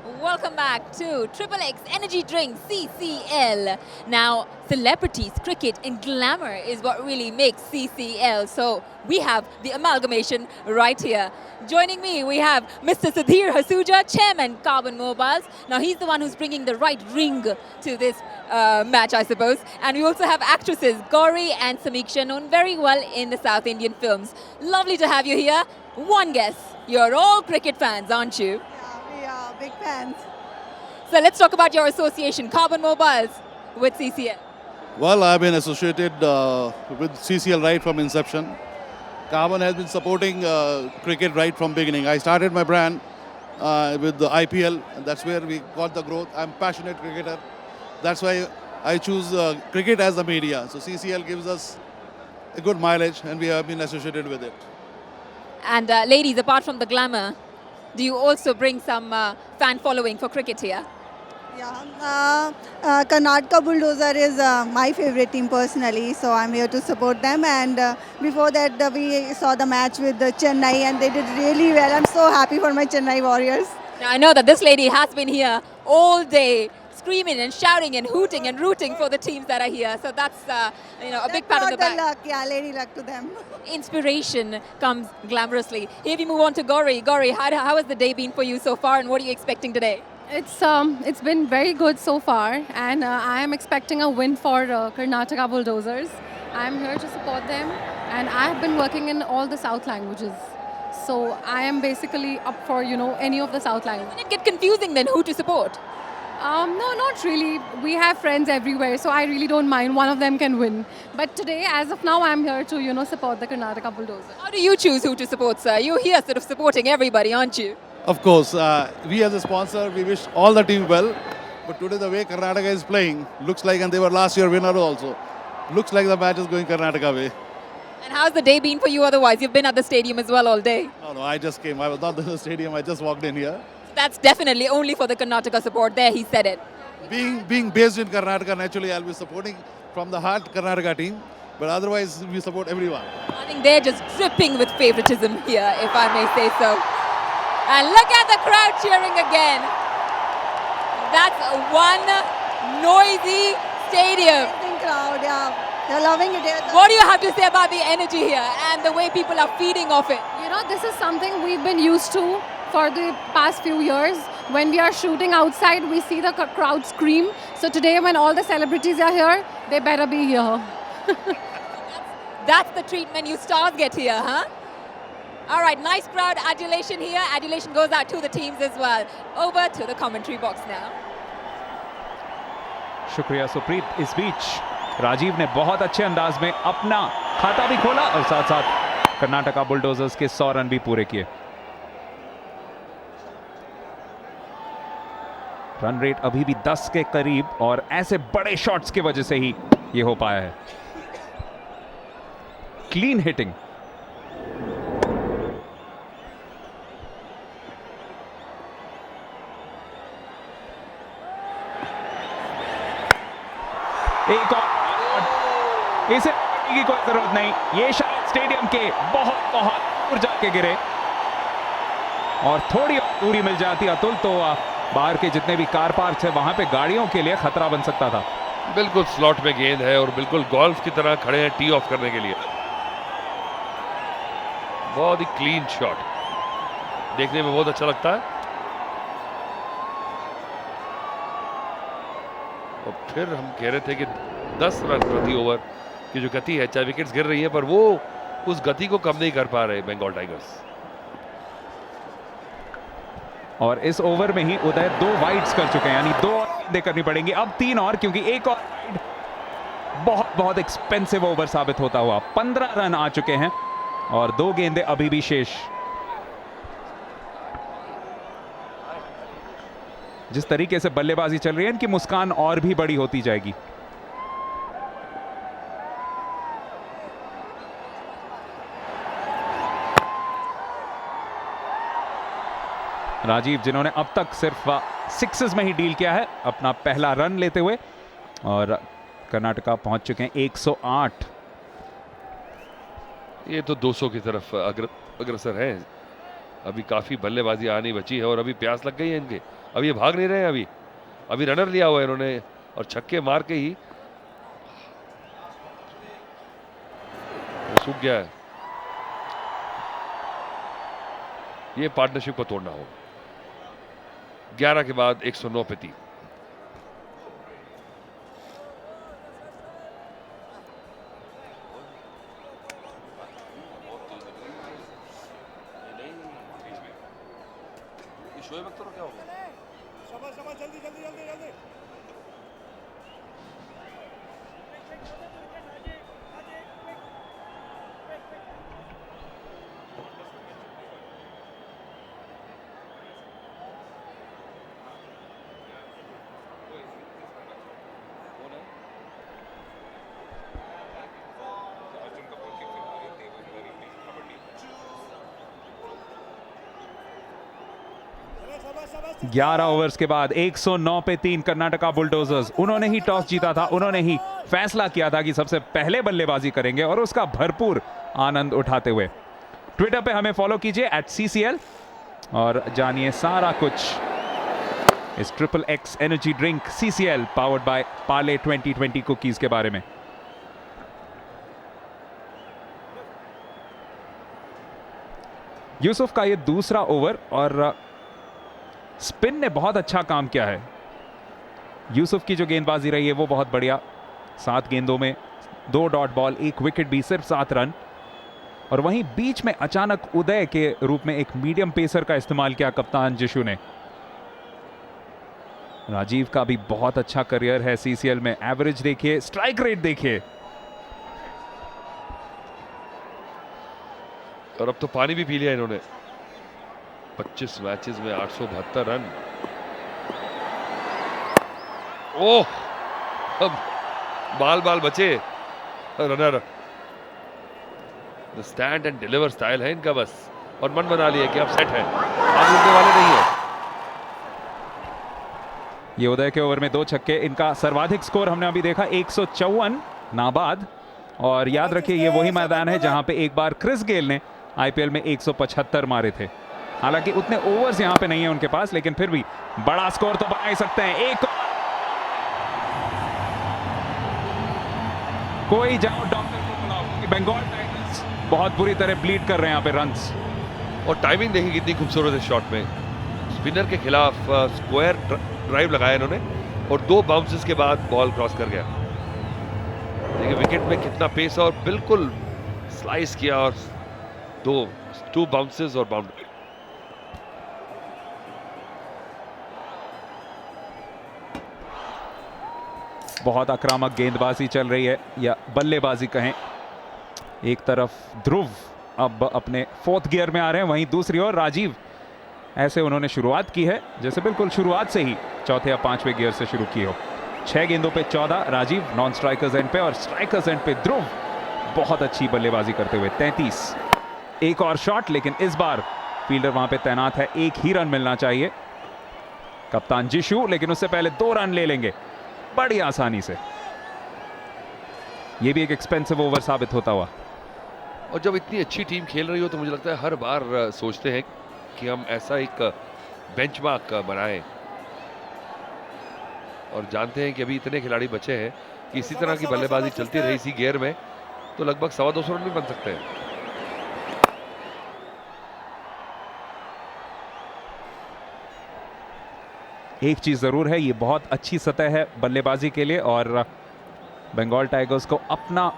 Welcome back to Triple X Energy Drink CCL. Now, celebrities, cricket, and glamour is what really makes CCL. So we have the amalgamation right here. Joining me, we have Mr. Sudhir Hasuja, Chairman Carbon Mobiles. Now he's the one who's bringing the right ring to this match, I suppose. And we also have actresses Gauri and Samiksha, known very well in the South Indian films. Lovely to have you here. One guess, you're all cricket fans, aren't you? We are big fans. So let's talk about your association, Carbon Mobiles, with CCL. Well, I've been associated with CCL right from inception. Carbon has been supporting cricket right from beginning. I started my brand with the IPL, and that's where we got the growth. I'm a passionate cricketer. That's why I choose cricket as the media. So CCL gives us a good mileage, and we have been associated with it. And ladies, apart from the glamour, do you also bring some fan following for cricket here? Yeah, Karnataka Bulldozer is my favorite team personally, so I'm here to support them. And before that, we saw the match with Chennai, and they did really well. I'm so happy for my Chennai Warriors. Now, I know that this lady has been here all day, screaming and shouting and hooting and rooting for the teams that are here. So that's a big pat on the back. Luck, yeah, lady luck to them. Inspiration comes glamorously. Here we move on to Gauri. Gauri, how has the day been for you so far, and what are you expecting today? It's been very good so far, and I am expecting a win for Karnataka Bulldozers. I'm here to support them, and I have been working in all the South languages. So I am basically up for any of the South languages. Doesn't it get confusing then who to support? No, not really. We have friends everywhere, so I really don't mind. One of them can win. But today, as of now, I'm here to support the Karnataka Bulldozers. How do you choose who to support, sir? You're here sort of supporting everybody, aren't you? Of course, we as a sponsor, we wish all the team well. But today, the way Karnataka is playing, looks like, and they were last year winner also, looks like the match is going Karnataka way. And how's the day been for you otherwise? You've been at the stadium as well all day. No, I just came. I was not in the stadium. I just walked in here. That's definitely only for the Karnataka support. There, he said it. Being based in Karnataka, naturally, I'll be supporting from the heart Karnataka team. But otherwise, we support everyone. I think they're just dripping with favoritism here, if I may say so. And look at the crowd cheering again. That's one noisy stadium. Amazing crowd, yeah. They're loving it. What do you have to say about the energy here and the way people are feeding off it? This is something we've been used to for the past few years. When we are shooting outside, we see the crowd scream. So today, when all the celebrities are here, they better be here. That's the treatment you stars get here, huh? All right, nice crowd, adulation here. Adulation goes out to the teams as well. Over to the commentary box now. शुक्रिया सुप्रीत. इस बीच राजीव ने बहुत अच्छे अंदाज में अपना खाता भी खोला और साथ साथ कर्नाटका बुलडोजर्स के 100 रन भी पूरे किए. रन रेट अभी भी 10 के करीब और ऐसे बड़े शॉट्स की वजह से ही ये हो पाया है. Clean hitting. एक और इसे की कोई जरूरत नहीं. ये शायद स्टेडियम के बहुत बहुत दूर जाके गिरे और थोड़ी और दूरी मिल जाती अतुल तो बाहर के जितने भी कार पार्क है वहां पे गाड़ियों के लिए खतरा बन सकता था. बिल्कुल स्लॉट में गेंद है और बिल्कुल गोल्फ की तरह खड़े हैं टी ऑफ करने के लिए. बहुत ही क्लीन शॉट, देखने में बहुत अच्छा लगता है. और फिर हम कह रहे थे कि 10 रन प्रति ओवर की जो गति है, चाहे विकेट्स गिर रही है पर वो उस गति को कम नहीं कर पा रहे बंगाल टाइगर्स. और इस ओवर में ही उदय 2 वाइड्स कर चुके हैं, यानी 2 और गेंदें करनी पड़ेंगी. अब 3 और, क्योंकि एक और बहुत बहुत एक्सपेंसिव ओवर साबित होता हुआ. 15 रन आ चुके हैं और 2 गेंदें अभी भी शेष. जिस तरीके से बल्लेबाजी चल रही है, इनकी मुस्कान और भी बड़ी होती जाएगी. राजीव, जिन्होंने अब तक सिर्फ 6s में ही डील किया है, अपना पहला रन लेते हुए, और कर्नाटका पहुंच चुके हैं 108. ये तो 200 की तरफ अग्रसर है. अभी काफी बल्लेबाजी आनी बची है और अभी प्यास लग गई है इनके। अभी ये भाग नहीं रहे हैं, अभी रनर लिया हुआ है इन्होंने और छक्के मार के ही सूख गया है। ये पार्टनरशिप को तोड़ना होगा। 11 के बाद 109 पे 3। ग्यारह ओवर्स के बाद 109 पे 3 कर्नाटका बुलडोजर्स। उन्होंने ही टॉस जीता था, उन्होंने ही फैसला किया था कि सबसे पहले बल्लेबाजी करेंगे और उसका भरपूर आनंद उठाते हुए। ट्विटर पे हमें फॉलो कीजिए @CCL और जानिए सारा कुछ इस XXX energy drink CCL powered by Parle 2020 cookies के बारे में। यूसुफ का ये दूसरा ओवर और स्पिन ने बहुत अच्छा काम किया है। यूसुफ की जो गेंदबाजी रही है वो बहुत बढ़िया। 7 गेंदों में 2 डॉट बॉल, 1 विकेट भी, सिर्फ 7 रन। और वहीं बीच में अचानक उदय के रूप में एक मीडियम पेसर का इस्तेमाल किया कप्तान जिशु ने। राजीव का भी बहुत अच्छा करियर है CCL में। एवरेज देखिए, स्ट्राइक रेट देखिए। और अब तो पानी भी पी लिया इन्होंने। 25 मैचेस में 872 रन। ओह, अब बाल बचे runner. Stand and deliver style है इनका बस, और मन बना लिया कि अब सेट है, आगे उठने वाले नहीं है। ये उदय के ओवर में 2 छक्के। इनका सर्वाधिक स्कोर हमने अभी देखा 154 नाबाद। और याद रखिए ये वही मैदान है जहां पे एक बार क्रिस गेल ने IPL में 175 मारे थे। हालांकि उतने ओवर्स यहां पे नहीं है उनके पास, लेकिन फिर भी बड़ा स्कोर तो बना ही सकते हैं। एक कोई जाओ डॉक्टर को बुलाओ, क्योंकि बंगाल टाइगर्स बहुत बुरी तरह ब्लीड कर रहे हैं यहां पे रन्स। और टाइमिंग देखिए कितनी खूबसूरत है शॉट में। स्पिनर के खिलाफ स्क्वायर ड्राइव लगाया इन्होंने और 2 बाउंसेस के बाद बॉल क्रॉस कर गया। देखिए विकेट में कितना पेस है और बिल्कुल स्लाइस किया और 2 बाउंसेस और बाउंड्री। बहुत आक्रामक गेंदबाजी चल रही है या बल्लेबाजी कहें। एक तरफ ध्रुव अब अपने 4th गियर में आ रहे हैं, वहीं दूसरी ओर राजीव। ऐसे उन्होंने शुरुआत की है जैसे बिल्कुल शुरुआत से ही 4थे या 5वें गियर से शुरू की हो। 6 गेंदों पे 14 राजीव नॉन स्ट्राइकर्स एंड पे, और स्ट्राइकर्स एंड पे ध्रुव बहुत अच्छी बल्लेबाजी करते हुए 33। एक और शॉट, लेकिन इस बार फील्डर वहां पे तैनात है। 1 ही रन मिलना चाहिए कप्तान जिशु, लेकिन उससे पहले 2 रन ले लेंगे बड़ी आसानी से। यह भी एक एक्सपेंसिव ओवर साबित होता हुआ। और जब इतनी अच्छी टीम खेल रही हो तो मुझे लगता है हर बार सोचते हैं कि हम ऐसा एक बेंचमार्क बनाएं, और जानते हैं कि अभी इतने खिलाड़ी बचे हैं कि इसी तरह की बल्लेबाजी चलती रही इसी गियर में तो लगभग 225 रन भी बन सकते हैं। एक चीज जरूर है, ये बहुत अच्छी सतह है बल्लेबाजी के लिए, और बंगाल टाइगर्स को अपना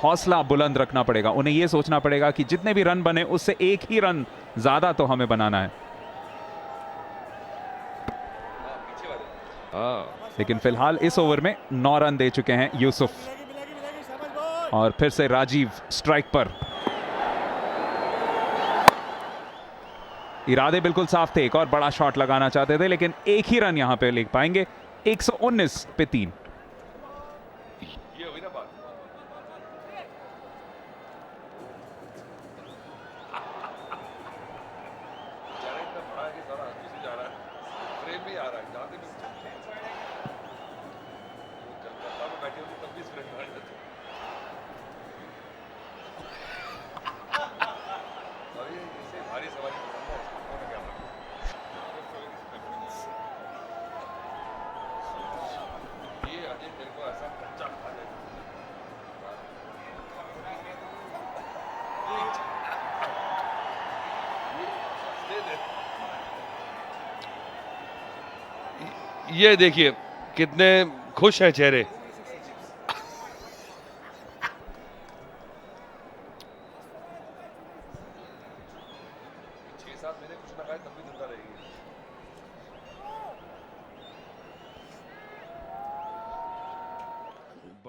हौसला बुलंद रखना पड़ेगा। उन्हें यह सोचना पड़ेगा कि जितने भी रन बने उससे 1 ही रन ज्यादा तो हमें बनाना है। लेकिन फिलहाल इस ओवर में 9 रन दे चुके हैं यूसुफ, और फिर से राजीव स्ट्राइक पर। इरादे बिल्कुल साफ थे, एक और बड़ा शॉट लगाना चाहते थे, लेकिन 1 ही रन यहां पे ले पाएंगे। 119 पे 3। ये देखिए कितने खुश हैं चेहरे।